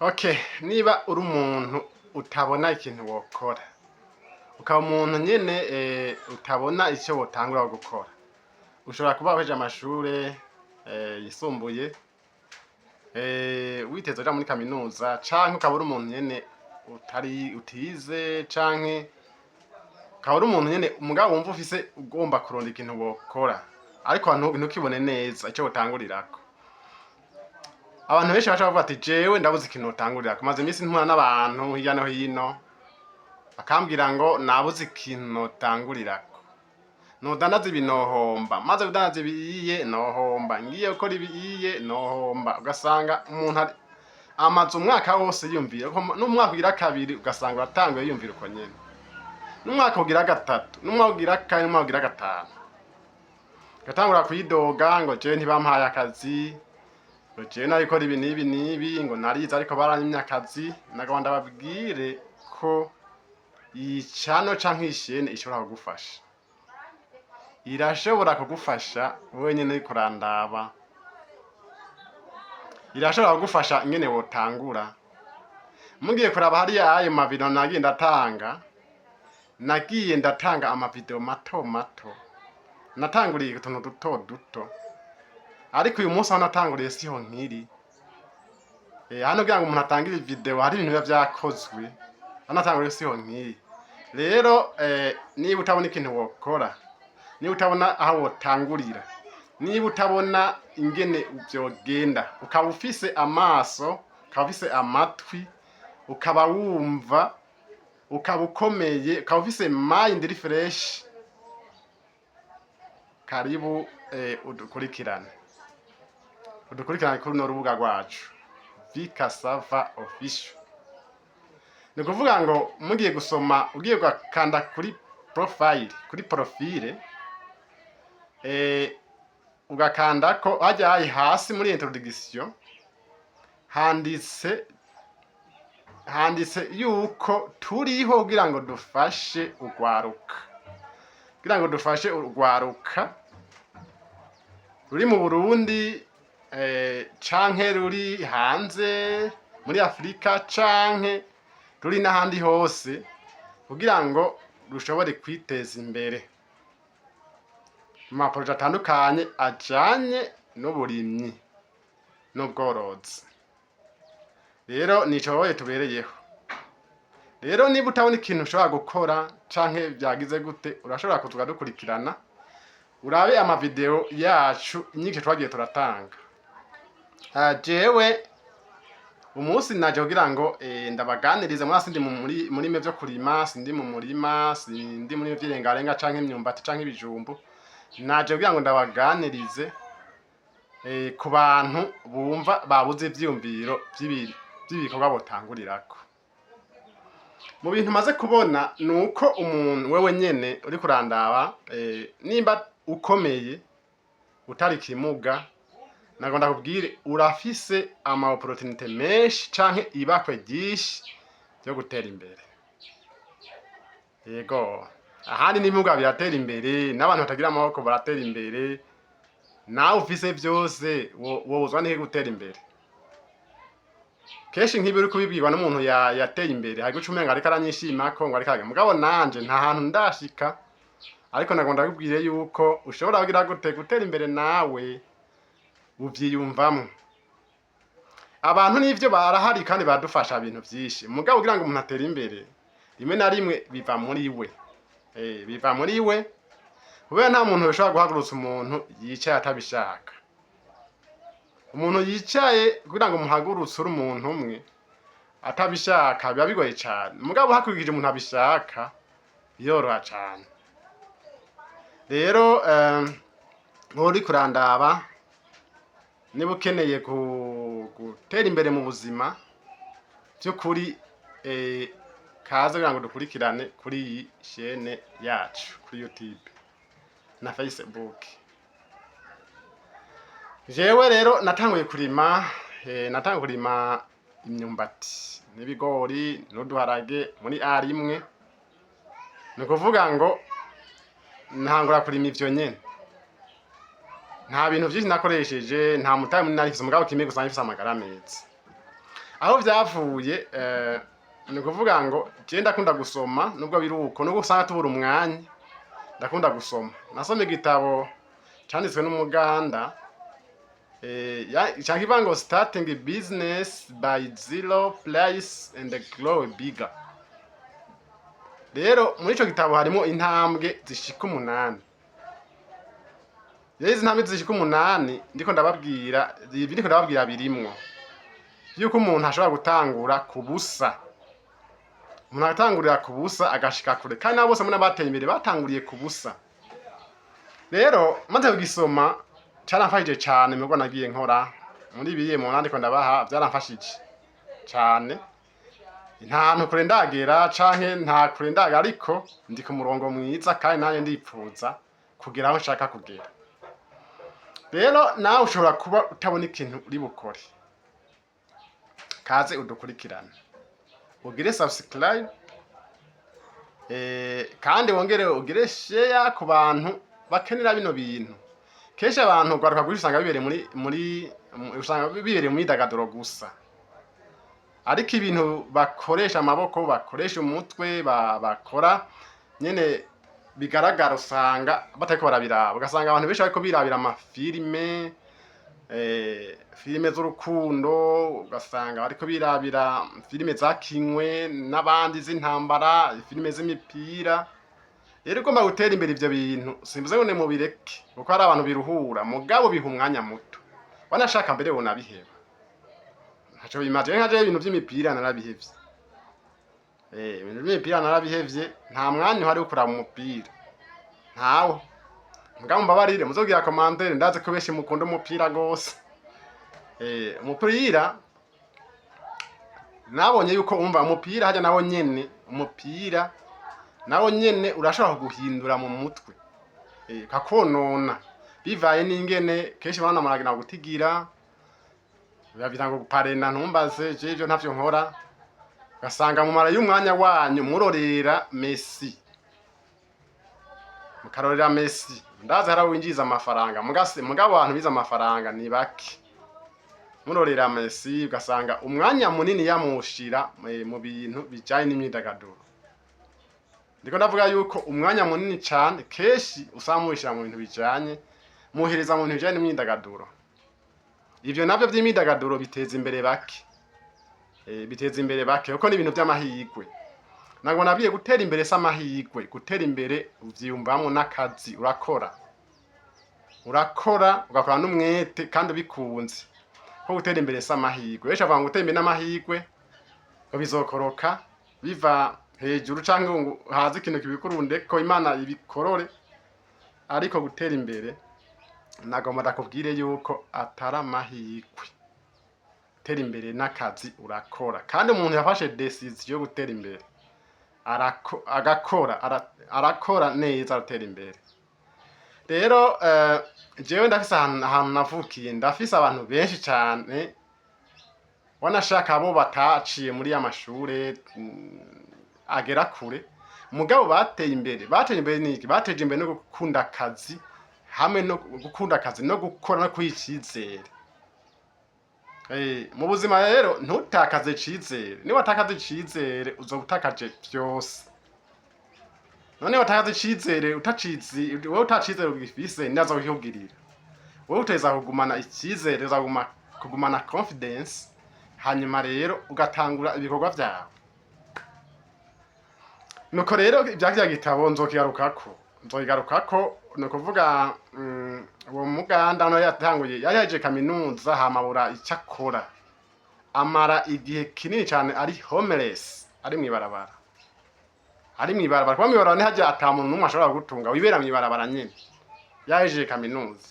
Okay, niba uri umuntu utabona ikintu wokora, ukaba umuntu nyene utabona icyo wotangura gukora, ushobora kuba wahejeje amashure yisumbuye, witeze kuja muri kaminuza, canke ukaba uri umuntu nyene utize, canke ukaba uri umuntu nyene mugabo wumva ufise ugomba kurondera ikintu wokora, ariko ntukibone neza ico wotangurirako. Abantu benshi baca bavuga ati jewe ndabuze ikintu notangurirako, maze imisi mpura n'abantu hirya no hino bakambwira ngo nabuze ikintu notangurirako, nodandaza ibi nohomba, maze kudandaza ibiye nohomba, ngiye gukora ibiye nohomba, ugasanga umuntu amaze umwaka wose yiyumvira, n'umwaka ugira kabiri ugasanga uratanguye yiyumvira uko nyene, n'umwaka ugira gatatu, n'umwaka ugira kane, n'umwaka ugira gatanu, ugatangura kwidoga ngo jewe ntibampaye akazi, ngo jewe narikora ibi n'ibi n'ibi, ngo narize ariko baranyimye akazi. Nagomba ndababwire ko iyi cano canke iyi shene ishobora kugufasha, irashobora kugufasha wewe nyene uriko urandaba, irashobora kugufasha ingene wotangura. Mugiye kuraba hariya ayo mavideo nagiye ndatanga amavideo mato mato, natanguriye utuntu duto duto, ariko uyu munsi aho natanguriye siho nkiri. Hano kugira ngo umuntu atangire video hari ibintu biba vyakozwe, aho natanguriye siho nkiri. Rero niba utabona ikintu wokora, niba utabona aho wotangurira, niba utabona ingene vyogenda, ukaba ufise amaso, ukaba ufise amatwi, ukaba wumva, ukaba ukomeye, ukaba ufise mind refresh, karibu udukurikirane kuri runo rubuga rwacu Vikasava Official. Ni kuvuga ngo mugiye gusoma, ugiye gukanda kuri profile, ugakanda ko hajya hasi muri introduction handitse yuko turiho kugira ngo dufashe urwaruka, ruri mu Burundi canke ruri hanze muri Afrika, canke ruri n'ahandi hose, kugira ngo rushobore kwiteza imbere mu maproje atandukanye ajanye n'uburimyi n'ubworozi. Rero nico tubereyeho. Rero niba utabona ikintu ushobora gukora canke vyagize gute, urashobora kuza dukurikirana, urabe amavideo yacu, inyigisho twagiye turatanga. Jewe umunsi naje kugira ngo ndabaganirize, sindi muri mwe vyo kurima, sindi mu murima, sindi muri vy'irengarenga canke imyumbati canke ibijumbu, naje kugira ngo ndabaganirize ku bantu bumva babuze ivyiyumviro vy'ibikorwa botangurirako. Mu bintu maze kubona nuko umuntu wewe nyene uri kurandaba, nimba ukomeye utari kimuga, nagomba kubwire urafise ama opportunité menshi canke ibakwe ryinshi byo gutera imbere. Yego, ahandi n'ibimuga biratera imbere, n'abantu batagira amaboko baratera imbere, nawe ufise vyose wozwa n'ihe gutera imbere. Keshi nk'ibi uri kubibwirwa n'umuntu yateye imbere, hari guca umenga ariko aranyishimako ngo ariko mugabo nanje nta hantu ndashika, ariko nagomba kubwire yuko ushobora kugira gutera imbere nawe uvyiyumvamwo. Abantu n'ivyo barahari kandi badufasha ibintu vyinshi, mugabo kugira ngo umuntu atere imbere, rimwe na rimwe biva muri we. Biva muri we, kubera nta muntu ushobora guhagurutsa umuntu yicaye atabishaka. Umuntu yicaye kugira ngo muhagurutse uri umuntu umwe atabishaka biba bigoye cane, mugabo hakurikije umuntu abishaka yoroha cane. Rero uri kurandaba, niba ukeneye gutera imbere mu buzima vy'ukuri, kaze kugira ngo dukurikirane kuri iyi shene yacu kuri YouTube na Facebook. Jewe rero natanguye kurima imyumbati n'ibigori n'uduharage muri A1. Ni kuvuga ngo ntangura kurima ivyo nyene, nta bintu vyinshi nakoresheje, nta mutahe munini narifise, mugabo kimwe gusa nifise amagara meza. aho vyavuye ni kuvuga ngo je ndakunda gusoma nubwo biruko nubwo usanga tubura umwanya ndakunda gusoma nasomye igitabo canditswe n'umuganda cyakivuga ngo starting a business by zero price and grow bigger. Rero muri ico gitabo harimo intambwe zishika 8. Izi ntambwe zishika 8 ndiko ndababwira birimwo yuko umuntu ashobora gutangura ku busa. Umuntu atangurira ku busa agashika kure kandi nabo bose muri bateye imbere batanguriye ku busa. Rero maze kugisoma cyaramfashije cyane mugo nagiye nkora muri biye mu nandiko ndabaha byaramfashije cyane. Nta hantu kure ndagera canke nta kure ndaga ariko ndi ku murongo mwiza kandi nanye ndipfuza kugera aho nshaka kugera. Rero nawe ushobora kuba utabona ikintu uri bukore. Kaze udukurikirana. Ugire subscribe kandi wongere ugire share ku bantu bakenera bino bintu. Kesha abantu gwaruka gusanga bibere muri usanga bibere mu idagaduro gusa. Ariko ibintu bakoresha amaboko bakoresha umutwe bakora nyene bigaragara usanga batariko barabiraba. Ugasanga abantu benshi bariko birabira amafilime filime z'urukundo, ugasanga bariko birabira filime zakinywe n'abandi z'intambara, filime z'imipira. Rero ugomba gutera imbere ivyo bintu simvuze ngo ne mubireke kuko hari abantu biruhura mugabo biha umwanya muto wanashaka mbere wonabiheba. Ntaco bimaze nkaje ibintu vy'imipira narabihevye. Ibintu vy'imipira narabihevye nta mwanya uhari ukura mu mupira ntawo. Mugabo mbabarire muzogira commentaire ndaze ko beshi mukunda umupira gose. Umupira nabonye yuko umva umupira haja nawo nyene umupira nawo nyene urashobora guhindura mu mutwe kakonona bivaye n'ingene kenshi bana maragina gutigira bavira ngo parena ntumbaze jeje ntavyo nkora gasanga mu mara y'umwanya wanyu murorera Messi mukarorera Messi ndaza harawinjiza amafaranga mugabo abantu biza amafaranga ni baki murorera Messi ugasanga umwanya munini yamushira mu bintu bijanye n'imyidagaduro. Ndiko ndavuga yuko umwanya munini cyane keshi usamushira mu bintu bijanye muhereza mu bintu bijanye n'imyidagaduro. Ivyo navyo vy'imyidagaduro biteza imbere baki biteza imbere bake uko ni ibintu by'amahirwe. Nago nabiye gutera imbere s'amahirwe gutera imbere uvyiyumvamo n'akazi urakora ugakora n'umwete kandi bikunze ko gutera imbere s'amahirwe. Besha vanga gutera imbere n'amahirwe ko bizokoroka biva hejuru canke ngo haze ikintu kibikurunde ko Imana ibikorore. Ariko gutera imbere nagomba ndakubwire yuko atari amahirwe. Gutera imbere n'akazi urakora kandi umuntu yafashe decision yo gutera imbere arakora neza aratera imbere. Rero jewe ndafise ahantu navukiye ndafise abantu benshi cyane wanashaka abo bataciye muri amashure agera kure mugabo bateye imbere niki bateje imbere no gukunda akazi hamwe no gukunda akazi no gukora no kwicizera. Mu buzima rero ntutakaze cizere. Ni watakaze cizere uzobutakaje byose. None watakaze cizere utacizi wowe utacizere ugifise ndaza kuhugirira. Wowe uteza kugumana icizere uzaguma kugumana confidence hanyuma rero ugatangura ibikorwa vyawe. Nuko rero ibyakira gitabo nzokigarukako no kuvuga uwo muganda no yatanguye yaje kaminuza hamabura icyakora amara igihe kinini cyane ari homeless ari mwibarabara kwa mwibarabara ne hajya atamuntu numwe ashobora gutunga wibera mwibarabara nyene yaje kaminuza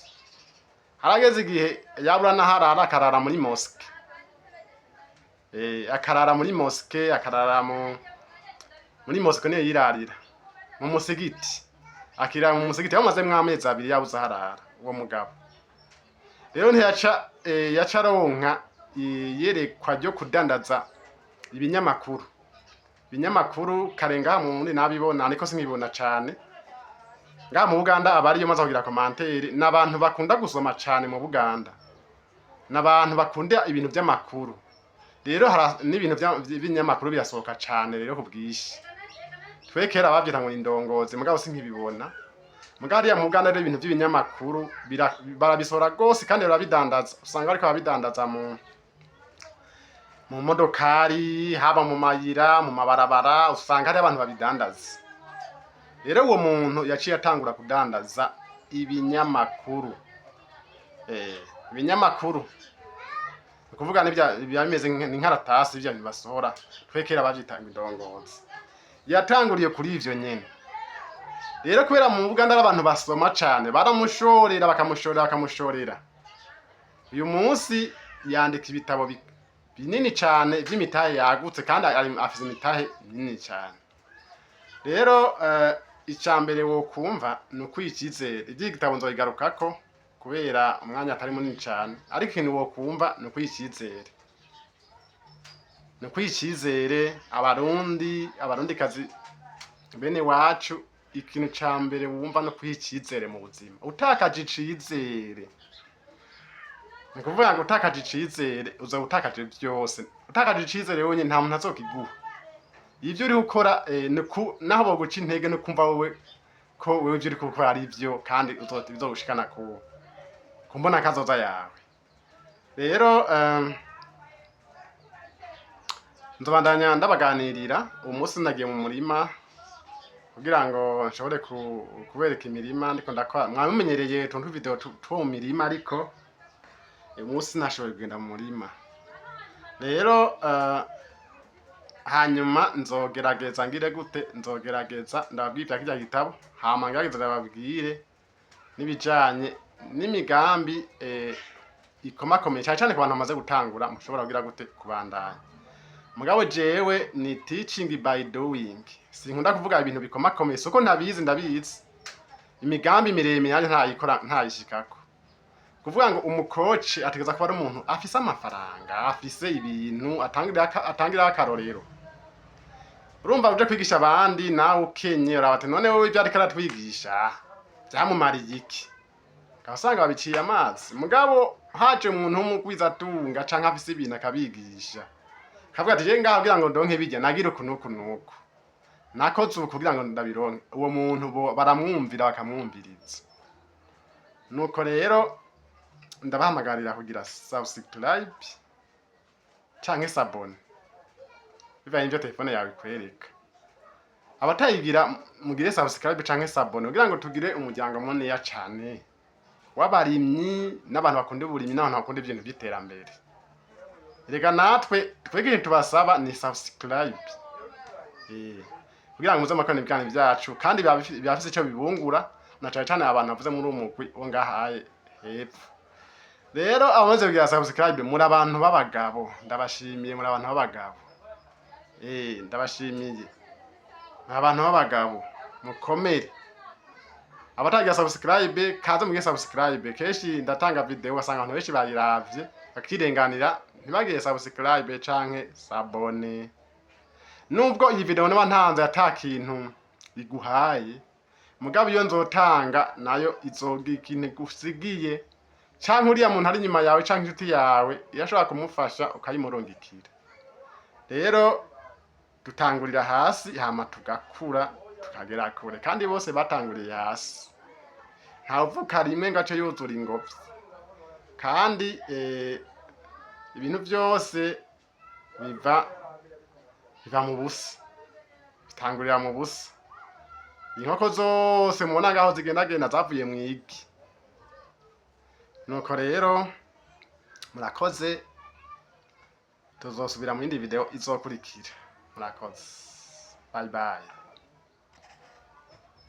harageze igihe yabura naharara akarara muri mosque akarara muri mosque niyo yirarira mu musigiti akira mu musigiti yamaze mwamezi 2 yabuza harara uwo mugabo. Rero yaca ronka yerekwa ryo kudandaza ibinyamakuru karenga mu ndi nabibona ariko sinkibona cyane nga mu Buganda abari yo maze kugira commentaire n'abantu bakunda gusoma cyane mu Buganda n'abantu bakunda ibintu by'amakuru. rero n'ibintu by'ibinyamakuru birasohoka cane rero kubwishi twe kera bavyita ngo indongozi mugabo sinkibibona mugabo ariya mu Uganda rero ibintu by'ibinyamakuru barabisora gose kandi barabidandaza usanga ariko babidandaza mu modokari haba mu mayira mu mabarabara usanga hari abantu babidandaza rero uwo muntu yaciye atangura kudandaza ibinyamakuru ibinyamakuru kuvuga bimeze nk'inkaratasi bya bibasohora twekera bavyitanga indongozi yatanguriye kuri ivyo nyene rero kubera mu Uganda abantu basoma cane baramushorera bakamushorera uyu munsi yandika ibitabo binini cane vy'imitahe yagutse kandi afise imitahe minini cane rero icambere wo kumva no kwicizera ivy'igitabo nzoyigarukako kubera umwanya atari munini cane ariko ikintu wo kumva no kwicizere abarundi kazi bene wacu ikintu cambere wumva no kwicizere mu buzima utakaje icizere ni kuvuga ngo utakaje icizere uza utakaje byose utakaje icizere wonye nta muntu azokiguha ivyo uri gukora naho boguca intege no kumva wowe ko wewe ivyo uri gukora ari byo kandi bizogushikana kumbona kazoza yawe rero nzobandanya ndabaganirira umunsi nagiye mu murima kugira ngo nshobore kubereka imirima ndiko ndakora mwabimenyereye tuntu video two mu mirima ariko umunsi nashoboye kugenda mu murima rero hanyuma nzogerageza ngire gute ndababwira kirya gitabo hama ngerageza ndababwire n'ibijanye n'imigambi ikomakomeye cyane ku bantu bamaze gutangura mushobora kugira gute kubandanya mugabo jewe ni teaching by doing sinkunda kuvuga ibintu bikomakomeye soko ndabizi imigambi miremire yanje ntayishikako kuvuga ngo umukoci ategeza kuba ari umuntu afise amafaranga afise ibintu atangira akarorero urumva uje kwigisha abandi nawe ukenye urabate none wowe ibyo ariko aratwigisha byamumariye iki kasanga babiciye amazi mugabo haje umuntu w'umugwiza atunga canke afise ibintu akabigisha kavuga ati je ngaho kugira ngo ndonke bijya nagira ukunuku nakoze ubu kugira ngo ndabironke uwo muntu baramwumvira bakamwumviriza nuko rero ndabahamagarira kugira subscribe canke sabone bivaye n'ivyo telefone yawe ikwereka abatayigira mugire subscribe canke sabone kugira ngo tugire umuryango munini cane w'abarimyi n'abantu bakunda uburimyi n'abantu bakunda ibintu by'iterambere reka natwe twegeye tubasaba ni subscribe kugira ngo muze makane ibikani byacu kandi byafise ico bibungura na cyane abantu bavuze muri umugwi wo ngahaye hepfo rero abamaze kugira subscribe muri abantu b'abagabo ndabashimiye muri abantu b'abagabo ndabashimiye abantu b'abagabo mukomere abatagira subscribe kaze mugiye subscribe keshi ndatanga video wasanga abantu benshi bayiravye bakirenganira ntibagire subscribe canke sabone nubwo iyi video niba ntanze atakintu iguhaye mugabo iyo nzotanga nayo izogikine gusigiye canke uriya muntu ari nyuma yawe canke inshuti yawe irashobora kumufasha ukayimurungikira rero dutangurira hasi hama tugakura tukagera kure kandi bose batanguriye hasi ntavuka rimwe ngace yuzura ingobyi kandi ibintu byose biva mu busa bitangurira mu busa inkoko zose mubona ngaho zigendagenda zavuye mu igi nuko rero murakoze tuzosubira mu yindi video izokurikira murakoze bye bye